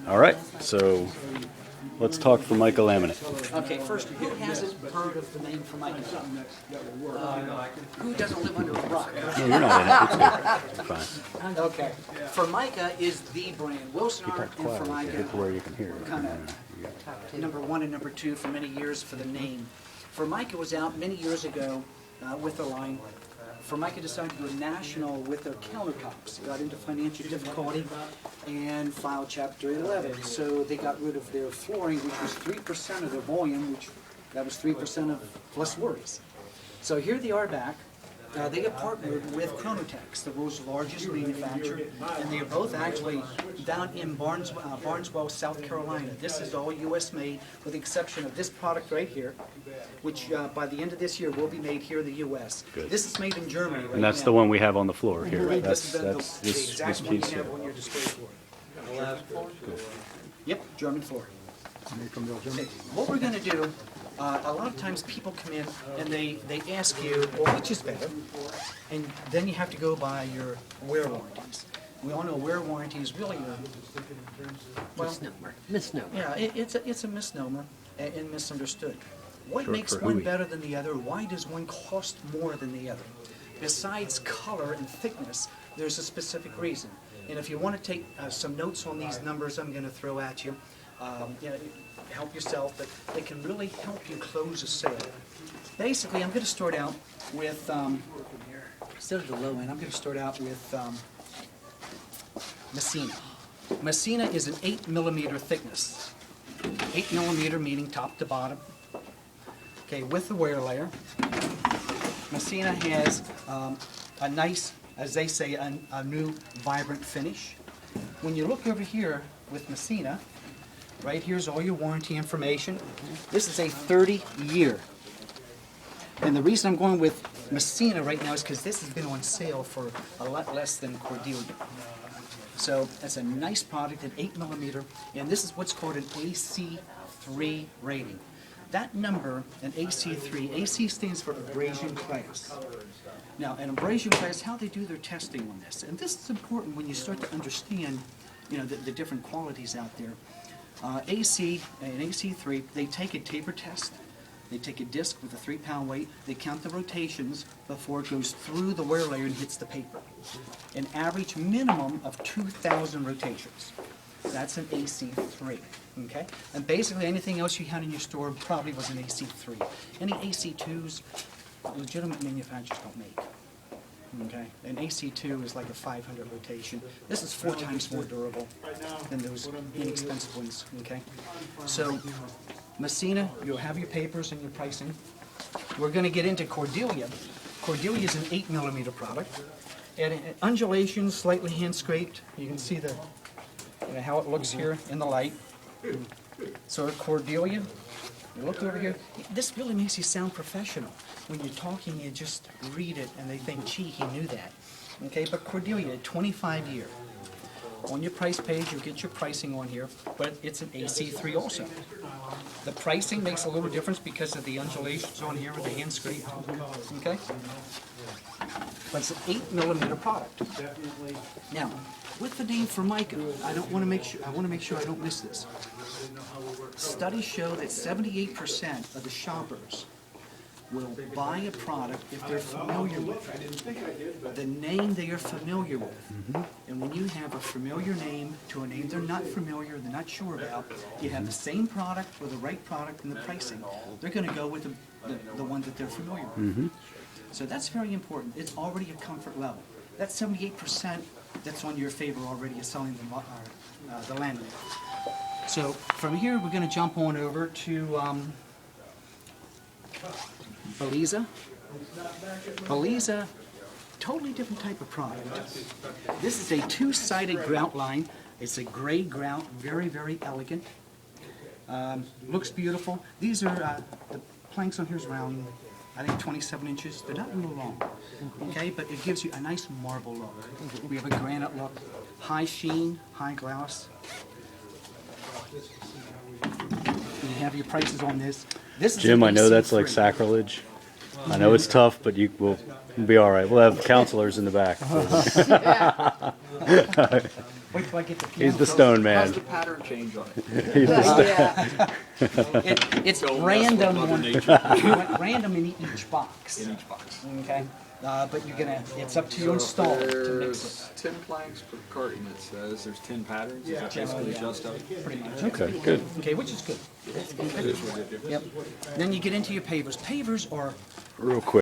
All right, so let's talk Formica Laminate. Okay, first, who hasn't heard of the name Formica? Who doesn't live under a rock? No, you're not in it. It's good. It's fine. Okay, Formica is the brand. Wilson Keep Art that and quiet. Formica, Get to where you can hear it. kind of number one and number two for many years for the name. Formica was out many years ago with a line. Formica decided to go national with their countertops, got into financial difficulty, and filed Chapter 11. So they got rid of their flooring, which was 3% of their volume, which that was 3% of plus worries. So here they are back. They have partnered with Chronotex, the world's largest manufacturer, and they are both actually down in Barnesville, South Carolina. This is all U.S. made, with the exception of this product right here, which by the end of this year will be made here in the U.S. Good. This is made in Germany right And that's now. the one we have on the floor here. Right, That's the this exact one you piece here. have on your display floor. Yep, German floor. Okay, what we're going to do, a lot of times people come in and they ask you, well, which is better? And then you have to go by your wear warranties. We all know wear warranty is really well, Misnomer. yeah, it's a misnomer and misunderstood. What Short makes for one hooey. better than the other? Why does one cost more than the other? Besides color and thickness, there's a specific reason. And if you want to take some notes on these numbers I'm going to throw at you, help yourself, but they can really help you close a sale. Basically, I'm going to start out with, instead of the low end, I'm going to start out with Messina. Messina is an 8mm thickness. 8mm meaning top to bottom. Okay, with the wear layer. Messina has a nice, as they say, a new vibrant finish. When you look over here with Messina, right here's all your warranty information. This is a 30-year. And the reason I'm going with Messina right now is because this has been on sale for a lot less than Cordelia. So that's a nice product at 8mm, and this is what's called an AC3 rating. That number, an AC3, AC stands for abrasion class. Now, an abrasion class, how they do their testing on this, and this is important when you start to understand, the different qualities out there. AC and AC3, they take a taper test. They take a disc with a 3-pound weight. They count the rotations before it goes through the wear layer and hits the paper. An average minimum of 2,000 rotations. That's an AC3. Okay? And basically anything else you had in your store probably was an AC3. Any AC2s, legitimate manufacturers don't make. Okay? An AC2 is like a 500 rotation. This is 4 times more durable than those inexpensive ones. Okay? So, Messina, you'll have your papers and your pricing. We're going to get into Cordelia. Cordelia is an 8mm product. And undulations, slightly hand scraped. You can see how it looks here in the light. So Cordelia, you look over here. This really makes you sound professional. When you're talking, you just read it and they think, gee, he knew that. Okay, but Cordelia, 25-year. On your price page, you'll get your pricing on here, but it's an AC3 also. The pricing makes a little difference because of the undulations on here with the hand scrape. Okay? But it's an 8mm product. Now, with the name Formica, I want to make sure I don't miss this. Studies show that 78% of the shoppers will buy a product if they're familiar with it. The name they are familiar with. And when you have a familiar name to a name they're not familiar, they're not sure about, you have the same product with the right product and the pricing, they're going to go with the one that they're familiar with. So that's very important. It's already a comfort level. That 78% that's on your favor already is selling the laminate. So from here we're going to jump on over to Beliza. Beliza, totally different type of product. This is a 2-sided grout line. It's a gray grout, very, very elegant. Looks beautiful. These are, the planks on here is around, I think 27 inches. They're not real long, okay? But it gives you a nice marble look. We have a granite look, high sheen, high gloss. You have your prices on this. This is Jim, an I know that's AC3. like sacrilege. I know it's tough, but we'll be all right. We'll have counselors in the back. Wait till I get the piano. He's the stone man. How's the pattern change on it? He's the stone. It's Don't mess with random. Mother Nature. Random in each box. In each box. Okay, but you're gonna. It's up to your installer to mix it. There's 10 planks per carton, it says. There's 10 patterns. Is that Generally, basically yeah. just of it? Pretty much. Okay, good. Okay, which is good. It is what it is. Yep. Then you get into your pavers. Pavers are Real quick.